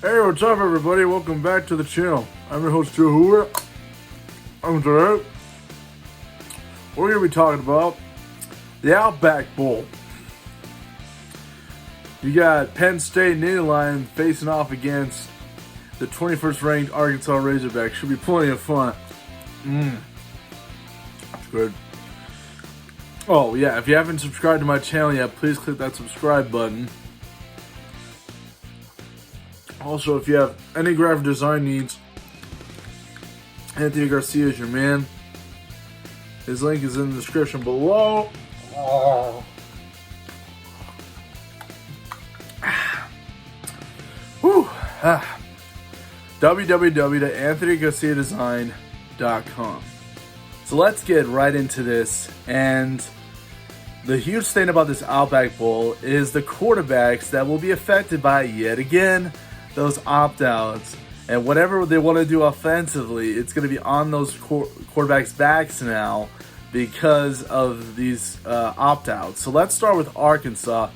Hey, what's up, everybody? Welcome back to the channel. I'm your host, Joe Hoover. I'm today. We're going to be talking about the Outback Bowl. You got Penn State Nittany Lions facing off against the 21st ranked Arkansas Razorbacks. Should be plenty of fun. That's good. Oh, yeah, if you haven't subscribed to my channel yet, please click that subscribe button. Also, if you have any graphic design needs, Anthony Garcia is your man. His link is in the description below. www.anthonygarciadesign.com. So let's get right into this. And the huge thing about this Outback Bowl is the quarterbacks that will be affected by, yet again, those opt-outs. And whatever they want to do offensively, it's going to be on those quarterbacks' backs now because of these opt-outs. So let's start with Arkansas.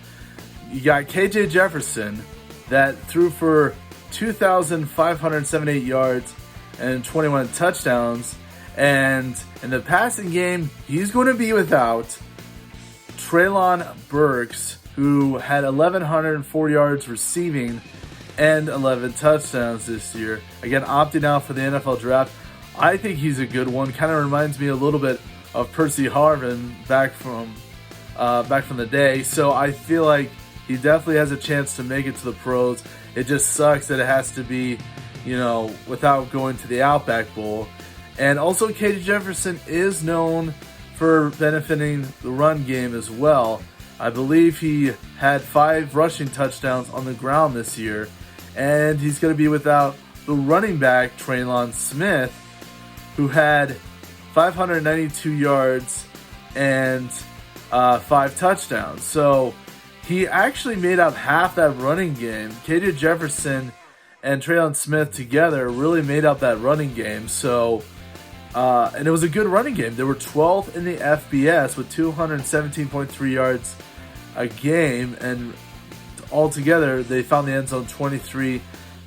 You got KJ Jefferson that threw for 2,578 yards and 21 touchdowns. And in the passing game, he's going to be without Treylon Burks, who had 1,104 yards receiving and 11 touchdowns this year. Again, opting out for the NFL draft. I think he's a good one. Kind of reminds me a little bit of Percy Harvin back from the day. So I feel like he definitely has a chance to make it to the pros. It just sucks that it has to be, without going to the Outback Bowl. And also, KJ Jefferson is known for benefiting the run game as well. I believe he had 5 rushing touchdowns on the ground this year. And he's going to be without the running back, Treylon Smith, who had 592 yards and 5 touchdowns. So he actually made up half that running game. KJ Jefferson and Treylon Smith together really made up that running game. So, and it was a good running game. They were 12th in the FBS with 217.3 yards a game, and altogether they found the end zone 23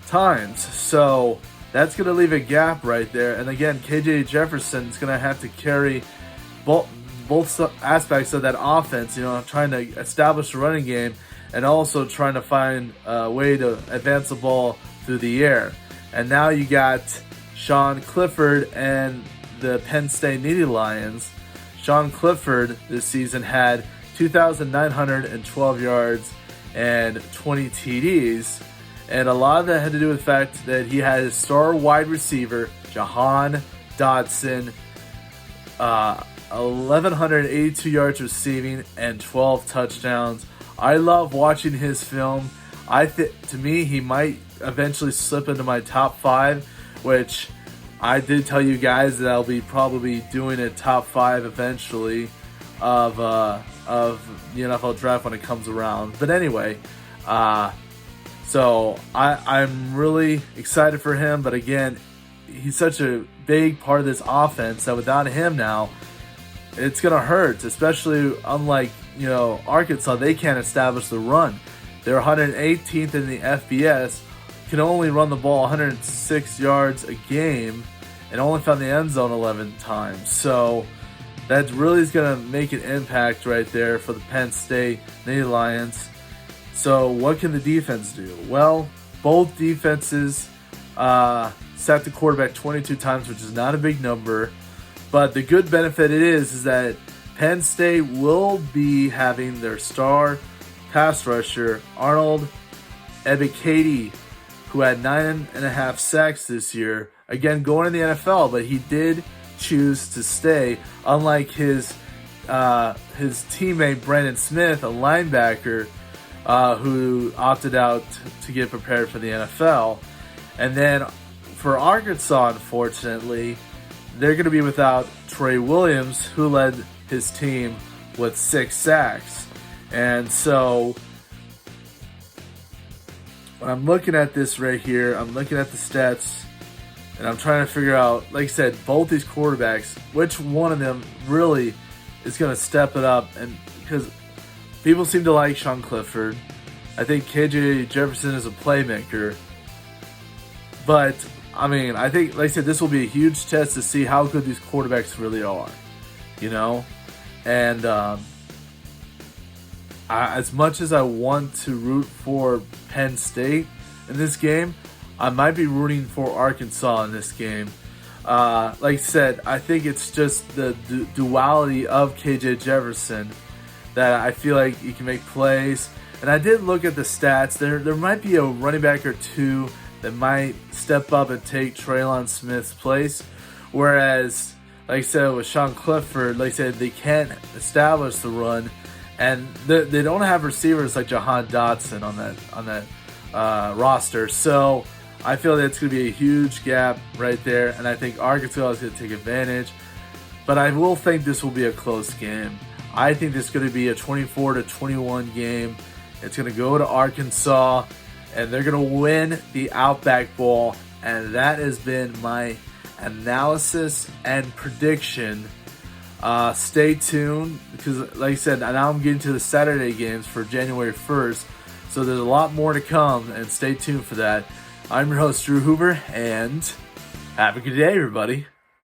times. So that's going to leave a gap right there. And again, KJ Jefferson is going to have to carry both aspects of that offense, trying to establish the running game and also trying to find a way to advance the ball through the air. And now you got Sean Clifford and the Penn State Nittany Lions. Sean Clifford this season had 2,912 yards and 20 TDs. And a lot of that had to do with the fact that he had his star wide receiver, Jahan Dotson, 1,182 yards receiving and 12 touchdowns. I love watching his film. To me, he might eventually slip into my top 5, which I did tell you guys that I'll be probably doing a top 5 eventually of the NFL draft when it comes around. But anyway, so I'm really excited for him. But again, he's such a big part of this offense that without him now, it's going to hurt. Especially unlike, Arkansas, they can't establish the run. They're 118th in the FBS, can only run the ball 106 yards a game, and only found the end zone 11 times. So that really is going to make an impact right there for the Penn State Nittany Lions. So what can the defense do? Well, both defenses sacked the quarterback 22 times, which is not a big number. But the good benefit is that Penn State will be having their star pass rusher, Arnold Ebiketie, who had 9.5 sacks this year. Again, going in the NFL, but he did choose to stay, unlike his teammate Brandon Smith, a linebacker, who opted out to get prepared for the NFL. And then for Arkansas, unfortunately, they're going to be without Trey Williams, who led his team with 6 sacks. And so when I'm looking at this right here, I'm looking at the stats, and I'm trying to figure out, like I said, both these quarterbacks, which one of them really is going to step it up. And because people seem to like Sean Clifford, I think KJ Jefferson is a playmaker. But I mean, I think, like I said, this will be a huge test to see how good these quarterbacks really are, you know? And as much as I want to root for Penn State in this game, I might be rooting for Arkansas in this game. Like I said, I think it's just the duality of KJ Jefferson that I feel like he can make plays. And I did look at the stats. There might be a running back or two that might step up and take Traylon Smith's place. Whereas, like I said, with Sean Clifford, like I said, they can't establish the run. And they don't have receivers like Jahan Dotson on that roster. So I feel that it's going to be a huge gap right there. And I think Arkansas is going to take advantage. But I will think this will be a close game. I think this is going to be a 24-21 game. It's going to go to Arkansas, and they're going to win the Outback Bowl. And that has been my analysis and prediction. Stay tuned, because like I said, now I'm getting to the Saturday games for January 1st. So there's a lot more to come, and stay tuned for that. I'm your host, Drew Hoover, and have a good day, everybody.